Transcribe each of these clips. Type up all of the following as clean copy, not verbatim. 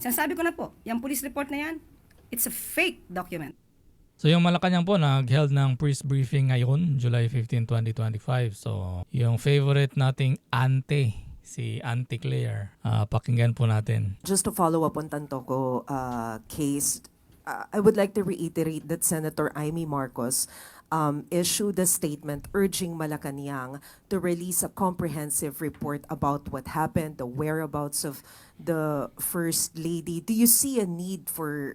Sinasabi ko na po, yung police report na yan, it's a fake document. So yung Malacanang po nag-held ng press briefing ngayon, July 15, 2025. So yung favorite nating ante, si Auntie Claire, pakinggan po natin. Just to follow up on Tantoco case, I would like to reiterate that Senator Amy Marcos issued a statement urging Malacanang to release a comprehensive report about what happened, the whereabouts of the First Lady. Do you see a need for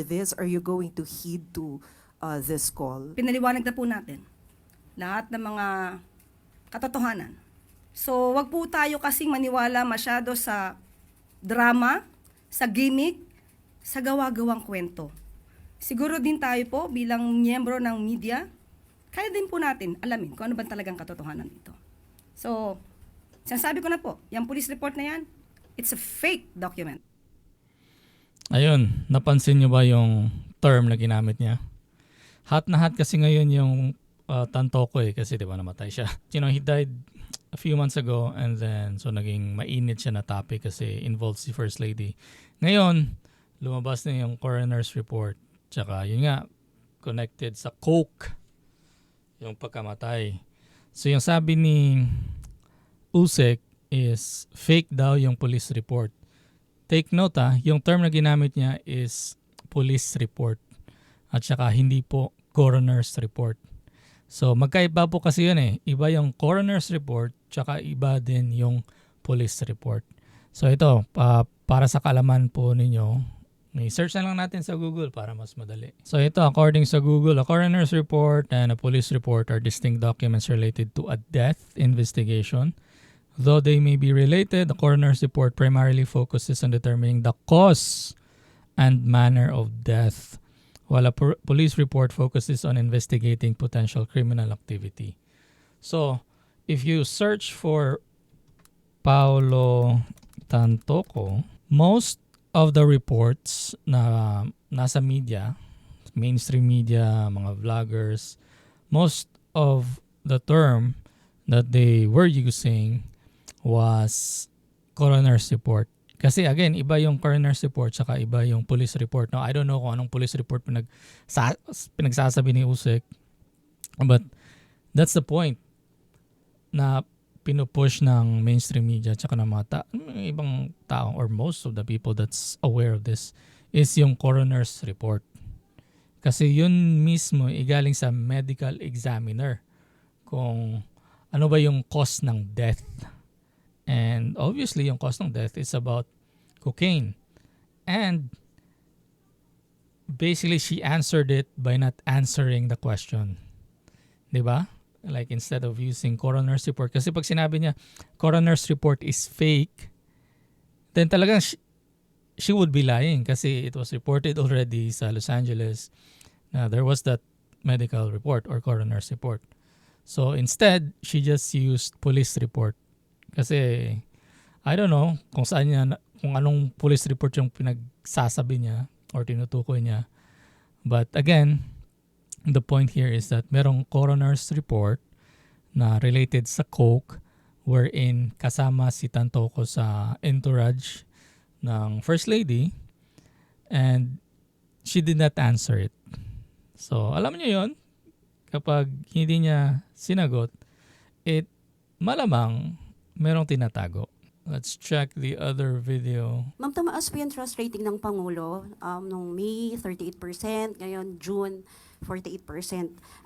this? Are you going to heed to this call? Pinaliwanag na po natin lahat ng mga katotohanan. So, wag po tayo kasing maniwala masyado sa drama, sa gimmick, sa gawa-gawang kwento. Siguro din tayo po bilang miyembro ng media, kaya din po natin alamin kung ano ba talagang katotohanan ito. So, sinasabi ko na po, yung police report na yan, it's a fake document. Ayun, napansin nyo ba yung term na ginamit niya? Hot na hot kasi ngayon yung Tantoco kasi di ba namatay siya. You know, he died a few months ago and then so naging mainit siya na topic kasi involved si First Lady. Ngayon, lumabas na yung coroner's report. Tsaka yun nga, connected sa coke yung pagkamatay. So yung sabi ni Usek is fake daw yung police report. Take note yung term na ginamit niya is police report at saka hindi po coroner's report. So magkaiba po kasi yun Iba yung coroner's report tsaka iba din yung police report. So ito, para sa kaalaman po ninyo, may search na lang natin sa Google para mas madali. So ito, according sa Google, a coroner's report and a police report are distinct documents related to a death investigation. Though they may be related, the coroner's report primarily focuses on determining the cause and manner of death, while a police report focuses on investigating potential criminal activity. So, if you search for Paulo Tantoco, most of the reports na nasa media, mainstream media, mga vloggers, most of the term that they were using was coroner's report. Kasi again, iba yung coroner's report saka iba yung police report. Now, I don't know kung anong police report pinagsasabi ni Usek. But that's the point na pinupush ng mainstream media tsaka ng mga ibang tao or most of the people that's aware of this is yung coroner's report. Kasi yun mismo igaling sa medical examiner kung ano ba yung cause ng death. And obviously, yung cause ng death is about cocaine. And basically, she answered it by not answering the question. Diba? Like instead of using coroner's report. Kasi pag sinabi niya, coroner's report is fake, then talagang she would be lying. Kasi it was reported already sa Los Angeles na there was that medical report or coroner's report. So instead, she just used police report. Kasi, I don't know kung saan niya, kung anong police report yung pinagsasabi niya or tinutukoy niya. But again, the point here is that merong coroner's report na related sa coke wherein kasama si Tantoco sa entourage ng First Lady and she did not answer it. So, alam niyo yon kapag hindi niya sinagot, malamang merong tinatago. Let's check the other video. Ma'am, tumaas po yung trust rating ng Pangulo noong May 38%, ngayon June 48%.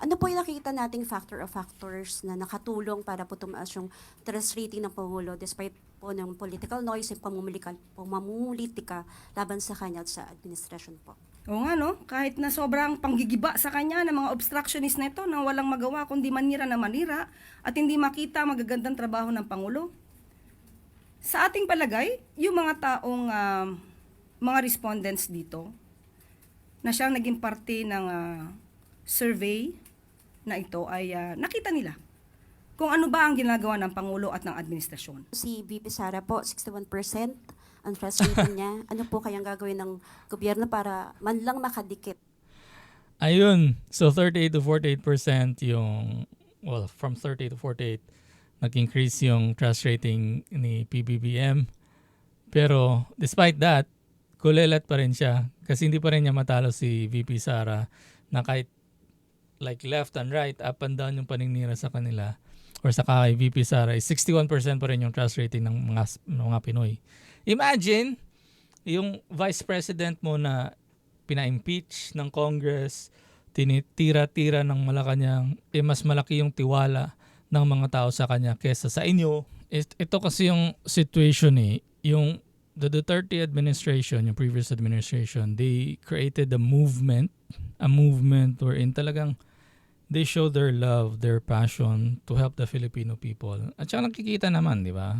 Ano po yung nakikita nating factors na nakatulong para po tumaas yung trust rating ng Pangulo despite po ng political noise at pamumulitika laban sa kanya at sa administrasyon po? Oo nga no, kahit na sobrang panggigiba sa kanya ng mga obstructionist na ito na walang magawa kundi manira na manira at hindi makita magagandang trabaho ng Pangulo. Sa ating palagay, yung mga taong mga respondents dito na siyang naging parte ng survey na ito ay nakita nila kung ano ba ang ginagawa ng Pangulo at ng administrasyon. Si VP Sara po, 61% ang trust rating niya. Ano po kayang gagawin ng gobyerno para man lang makadikit? Ayun. So 38 to 48% yung, well, from 30 to 48, nag-increase yung trust rating ni PBBM. Pero despite that, kulelat pa rin siya. Kasi hindi pa rin niya matalo si VP Sara na kahit like left and right, up and down yung paninira sa kanila or sa kay VP Sara, 61% pa rin yung trust rating ng mga Pinoy. Imagine, yung vice president mo na pina-impeach ng Congress, tinitira-tira ng Malacanang, mas malaki yung tiwala ng mga tao sa kanya kesa sa inyo. Ito kasi yung situation yung the Duterte administration, yung previous administration, they created a movement wherein talagang they show their love, their passion to help the Filipino people. At saka nakikita naman, di ba?